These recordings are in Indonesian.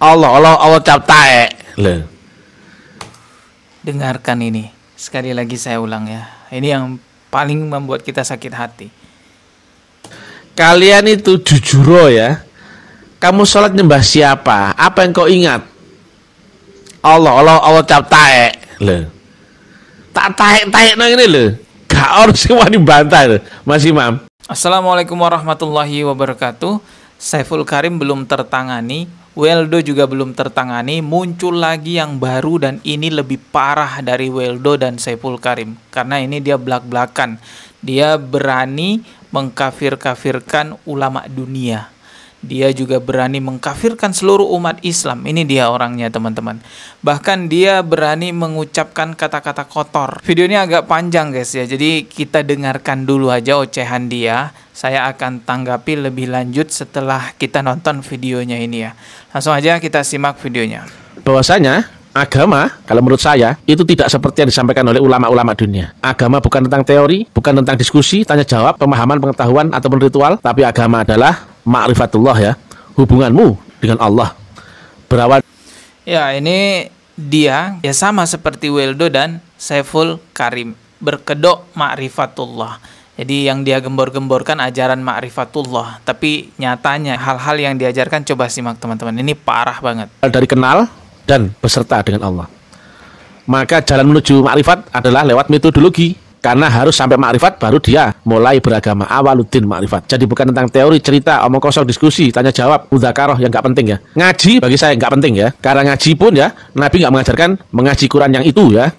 Allah cap taek. Loh. Dengarkan ini. Sekali lagi saya ulang ya. Ini yang paling membuat kita sakit hati. Kalian itu jujur ya. Kamu sholat nyembah siapa? Apa yang kau ingat? Allah cap taek. Loh. Tak taek nang ini loh. Gak harus semua dibantah loh, Mas Imam. Assalamualaikum warahmatullahi wabarakatuh. Saiful Karim belum tertangani, Weldo juga belum tertangani. Muncul lagi yang baru dan ini lebih parah dari Weldo dan Saiful Karim. Karena ini dia belak-belakan. Dia berani mengkafir-kafirkan ulama dunia. Dia juga berani mengkafirkan seluruh umat Islam. Ini dia orangnya, teman-teman. Bahkan dia berani mengucapkan kata-kata kotor. Video ini agak panjang, guys ya. Jadi kita dengarkan dulu aja ocehan dia. Saya akan tanggapi lebih lanjut setelah kita nonton videonya ini ya. Langsung aja kita simak videonya. Bahwasanya agama, kalau menurut saya, itu tidak seperti yang disampaikan oleh ulama-ulama dunia. Agama bukan tentang teori, bukan tentang diskusi, tanya jawab, pemahaman, pengetahuan, ataupun ritual. Tapi agama adalah ma'rifatullah ya, hubunganmu dengan Allah. Berawal. Ya, ini dia ya sama seperti Weldo dan Saiful Karim. Berkedok ma'rifatullah. Jadi yang dia gembor-gemborkan ajaran ma'rifatullah. Tapi nyatanya hal-hal yang diajarkan, coba simak teman-teman. Ini parah banget. Dari kenal dan beserta dengan Allah. Maka jalan menuju ma'rifat adalah lewat metodologi. Karena harus sampai ma'rifat baru dia mulai beragama. Awaluddin ma'rifat. Jadi bukan tentang teori, cerita, omong kosong, diskusi, tanya jawab, mudzakarah yang nggak penting ya. Ngaji bagi saya nggak penting ya. Karena ngaji pun ya, Nabi nggak mengajarkan mengaji Quran yang itu ya.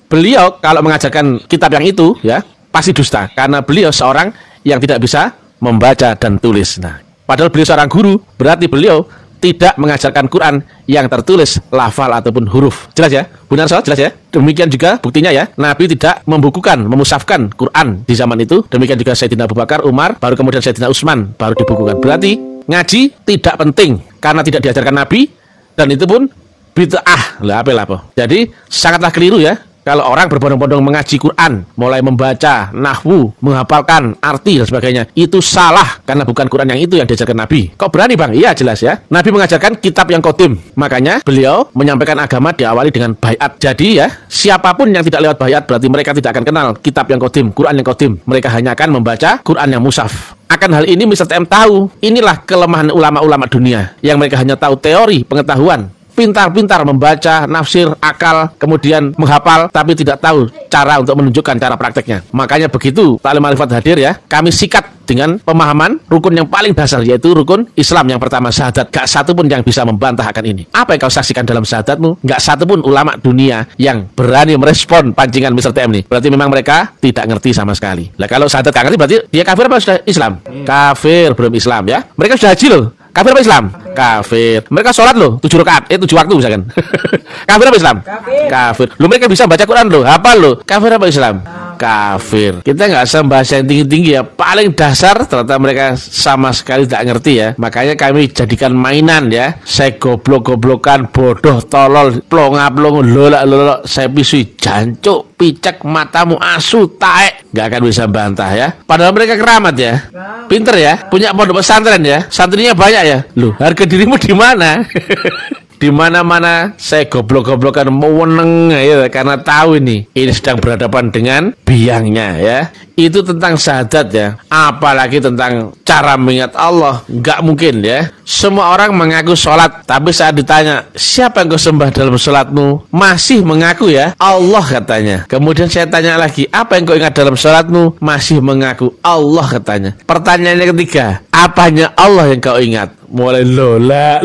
Beliau kalau mengajarkan kitab yang itu ya, pasti dusta. Karena beliau seorang yang tidak bisa membaca dan tulis. Nah, padahal beliau seorang guru, berarti beliau tidak mengajarkan Quran yang tertulis lafal ataupun huruf. Jelas ya? Benar soal jelas ya? Demikian juga buktinya ya, Nabi tidak membukukan, memusafkan Quran di zaman itu. Demikian juga Sayyidina Abu Bakar, Umar, baru kemudian Sayyidina Utsman baru dibukukan. Berarti ngaji tidak penting karena tidak diajarkan Nabi, dan itu pun bid'ah. Lah apa? Jadi sangatlah keliru ya kalau orang berbondong-bondong mengaji Quran, mulai membaca, nahwu, menghafalkan arti dan sebagainya. Itu salah, karena bukan Quran yang itu yang diajarkan Nabi. Kok berani bang? Iya jelas ya. Nabi mengajarkan kitab yang qadim. Makanya beliau menyampaikan agama diawali dengan baiat. Jadi ya, siapapun yang tidak lewat baiat, berarti mereka tidak akan kenal kitab yang qadim, Quran yang qadim. Mereka hanya akan membaca Quran yang mushaf. Akan hal ini Mr. TM tahu. Inilah kelemahan ulama-ulama dunia, yang mereka hanya tahu teori, pengetahuan, pintar-pintar membaca, nafsir, akal, kemudian menghafal, tapi tidak tahu cara untuk menunjukkan cara prakteknya. Makanya begitu Taklim Ma'rifat hadir ya, kami sikat dengan pemahaman rukun yang paling dasar, yaitu rukun Islam yang pertama, syahadat. Gak satu pun yang bisa membantah akan ini. Apa yang kau saksikan dalam syahadatmu? Gak satu pun ulama dunia yang berani merespon pancingan Mr. TM nih. Berarti memang mereka tidak ngerti sama sekali. Lah kalau syahadat gak ngerti, berarti dia kafir apa sudah Islam? Kafir, belum Islam ya. Mereka sudah haji loh. Kafir apa Islam? Kafir. Mereka sholat loh 7 rakaat, 7 waktu misalkan. Kafir apa Islam? Kafir. Lu mereka bisa baca Quran loh, hafal loh. Kafir apa Islam? Kafir. Kita nggak usah bahas yang tinggi-tinggi ya. Paling dasar ternyata mereka sama sekali tidak ngerti ya. Makanya kami jadikan mainan ya. Saya goblok-goblokan, bodoh, tolol, plonga-plong, lolak-lolok, saya pisui, jancuk, picek, matamu asu, taek. Nggak akan bisa bantah ya. Padahal mereka keramat ya. Pinter ya, punya pondok pesantren ya. Santrinya banyak ya. Loh, harga dirimu di mana? Di mana-mana saya goblok-goblokan meweneng ya, karena tahu ini sedang berhadapan dengan biangnya ya. Itu tentang syahadat ya. Apalagi tentang cara mengingat Allah, nggak mungkin ya. Semua orang mengaku sholat, tapi saat ditanya siapa yang kau sembah dalam sholatmu, masih mengaku ya Allah katanya. Kemudian saya tanya lagi, apa yang kau ingat dalam sholatmu, masih mengaku Allah katanya. Pertanyaannya ketiga, apanya Allah yang kau ingat? Mulai lola.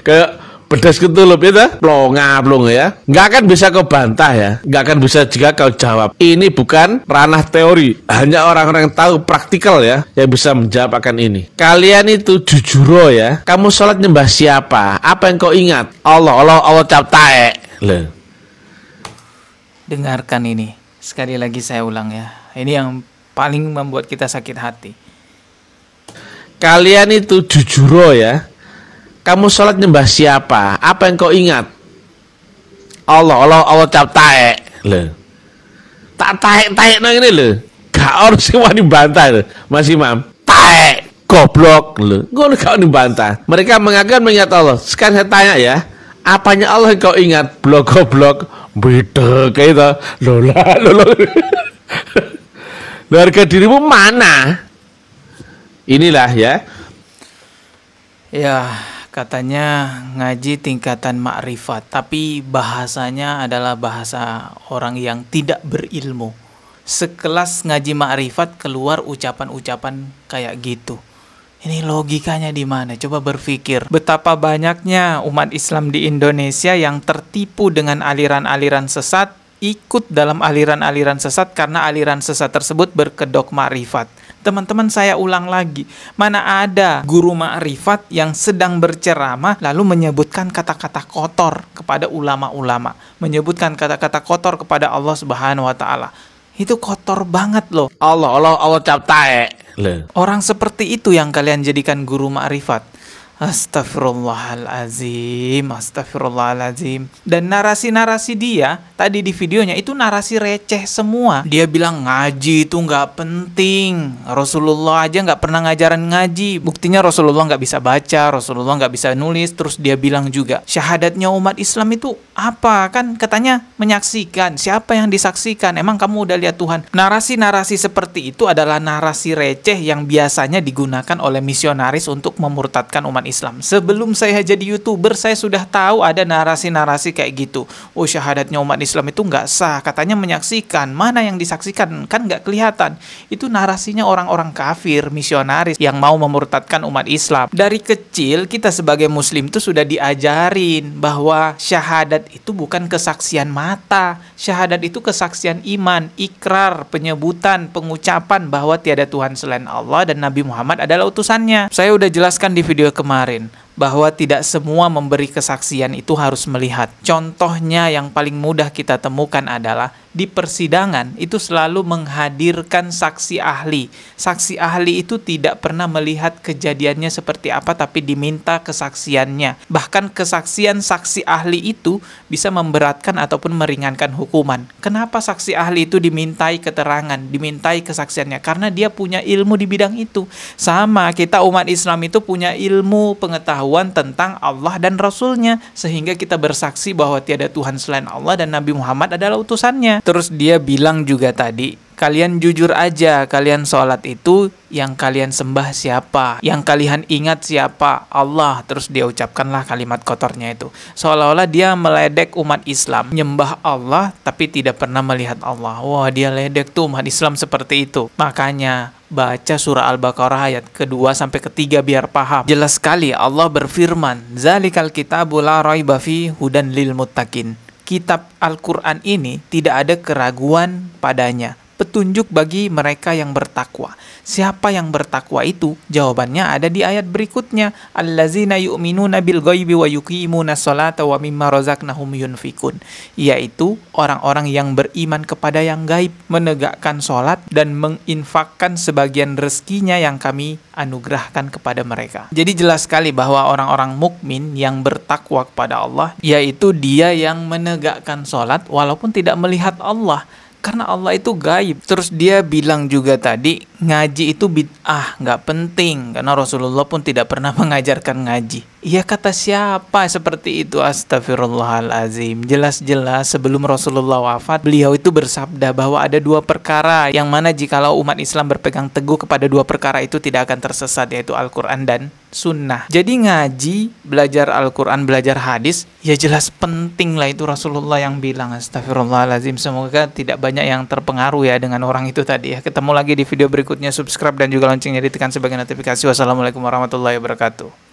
Kayak pedas ketulup itu plonga-plong ya. Nggak akan bisa kau bantah ya. Nggak akan bisa juga kau jawab. Ini bukan ranah teori. Hanya orang-orang yang tahu praktikal ya yang bisa menjawab akan ini. Kalian itu jujur ya. Kamu sholat nyembah siapa? Apa yang kau ingat? Allah cap taek. Loh. Dengarkan ini. Sekali lagi saya ulang ya. Ini yang paling membuat kita sakit hati. Kalian itu jujur ya. Kamu sholat nyembah siapa? Apa yang kau ingat? Allah cap taek. Loh. Tak taek nang ini loh. Gak harus semua dibantah loh, Mas Imam. Taek. goblok lho. Ngono gak dibantah. Mereka mengaku mengingat Allah. Sekarang saya tanya ya, apanya Allah yang kau ingat? Blok goblok beda kayak itu. Lola. Harga dirimu mana? Inilah ya. Ya, katanya ngaji tingkatan makrifat, tapi bahasanya adalah bahasa orang yang tidak berilmu. Sekelas ngaji makrifat keluar ucapan-ucapan kayak gitu. Ini logikanya di mana? Coba berpikir. Betapa banyaknya umat Islam di Indonesia yang tertipu dengan aliran-aliran sesat, ikut dalam aliran-aliran sesat karena aliran sesat tersebut berkedok makrifat. Teman-teman, saya ulang lagi, mana ada guru makrifat yang sedang berceramah lalu menyebutkan kata-kata kotor kepada ulama-ulama, menyebutkan kata-kata kotor kepada Allah Subhanahu wa taala. Itu kotor banget loh. Allah cap tae. Orang seperti itu yang kalian jadikan guru makrifat. Astagfirullahaladzim. Dan narasi-narasi dia tadi di videonya itu narasi receh semua. Dia bilang ngaji itu nggak penting. Rasulullah aja nggak pernah ngajaran ngaji. Buktinya Rasulullah nggak bisa baca, Rasulullah nggak bisa nulis. Terus dia bilang juga syahadatnya umat Islam itu apa? Kan katanya menyaksikan. Siapa yang disaksikan? Emang kamu udah lihat Tuhan? Narasi-narasi seperti itu adalah narasi receh yang biasanya digunakan oleh misionaris untuk memurtadkan umat Islam. Sebelum saya jadi YouTuber, saya sudah tahu ada narasi-narasi kayak gitu. Oh, syahadatnya umat Islam itu nggak sah, katanya menyaksikan. Mana yang disaksikan? Kan nggak kelihatan. Itu narasinya orang-orang kafir, misionaris yang mau memurtadkan umat Islam. Dari kecil kita sebagai muslim itu sudah diajarin bahwa syahadat itu bukan kesaksian mata. Syahadat itu kesaksian iman, ikrar, penyebutan, pengucapan bahwa tiada Tuhan selain Allah dan Nabi Muhammad adalah utusannya. Saya udah jelaskan di video kemarin bahwa tidak semua memberi kesaksian itu harus melihat. Contohnya yang paling mudah kita temukan adalah di persidangan itu selalu menghadirkan saksi ahli. Saksi ahli itu tidak pernah melihat kejadiannya seperti apa, tapi diminta kesaksiannya. Bahkan kesaksian saksi ahli itu bisa memberatkan ataupun meringankan hukuman. Kenapa saksi ahli itu dimintai keterangan, dimintai kesaksiannya? Karena dia punya ilmu di bidang itu. Sama, kita umat Islam itu punya ilmu pengetahuan tentang Allah dan Rasulnya, sehingga kita bersaksi bahwa tiada Tuhan selain Allah dan Nabi Muhammad adalah utusannya. Terus dia bilang juga tadi, kalian jujur aja, kalian sholat itu yang kalian sembah siapa? Yang kalian ingat siapa? Allah. Terus dia ucapkanlah kalimat kotornya itu. Seolah-olah dia meledek umat Islam, nyembah Allah tapi tidak pernah melihat Allah. Wah, dia ledek tuh umat Islam seperti itu. Makanya baca surah Al-Baqarah ayat kedua sampai ketiga biar paham. Jelas sekali Allah berfirman, "Zalikal kitabu la raiba fi hudan lil muttaqin." Kitab Al-Quran ini tidak ada keraguan padanya, petunjuk bagi mereka yang bertakwa. Siapa yang bertakwa itu? Jawabannya ada di ayat berikutnya. Allazina yu'minuna bil ghaibi wa yuqimuna sholata wa mimma razaqnahum yunfikun. Yaitu orang-orang yang beriman kepada yang gaib, menegakkan sholat dan menginfakkan sebagian rezekinya yang kami anugerahkan kepada mereka. Jadi jelas sekali bahwa orang-orang mukmin yang bertakwa kepada Allah, yaitu dia yang menegakkan sholat walaupun tidak melihat Allah. Karena Allah itu gaib. Terus dia bilang juga tadi, ngaji itu bid'ah, nggak penting. Karena Rasulullah pun tidak pernah mengajarkan ngaji. Iya, kata siapa seperti itu? Astagfirullahalazim. Jelas-jelas sebelum Rasulullah wafat, beliau itu bersabda bahwa ada dua perkara yang mana jikalau umat Islam berpegang teguh kepada dua perkara itu tidak akan tersesat, yaitu Al-Quran dan Sunnah. Jadi ngaji, belajar Al-Quran, belajar hadis, ya jelas penting lah, itu Rasulullah yang bilang. Astagfirullahalazim. Semoga tidak banyak yang terpengaruh ya dengan orang itu tadi ya. Ketemu lagi di video berikutnya. Subscribe dan juga loncengnya ditekan sebagai notifikasi. Wassalamualaikum warahmatullahi wabarakatuh.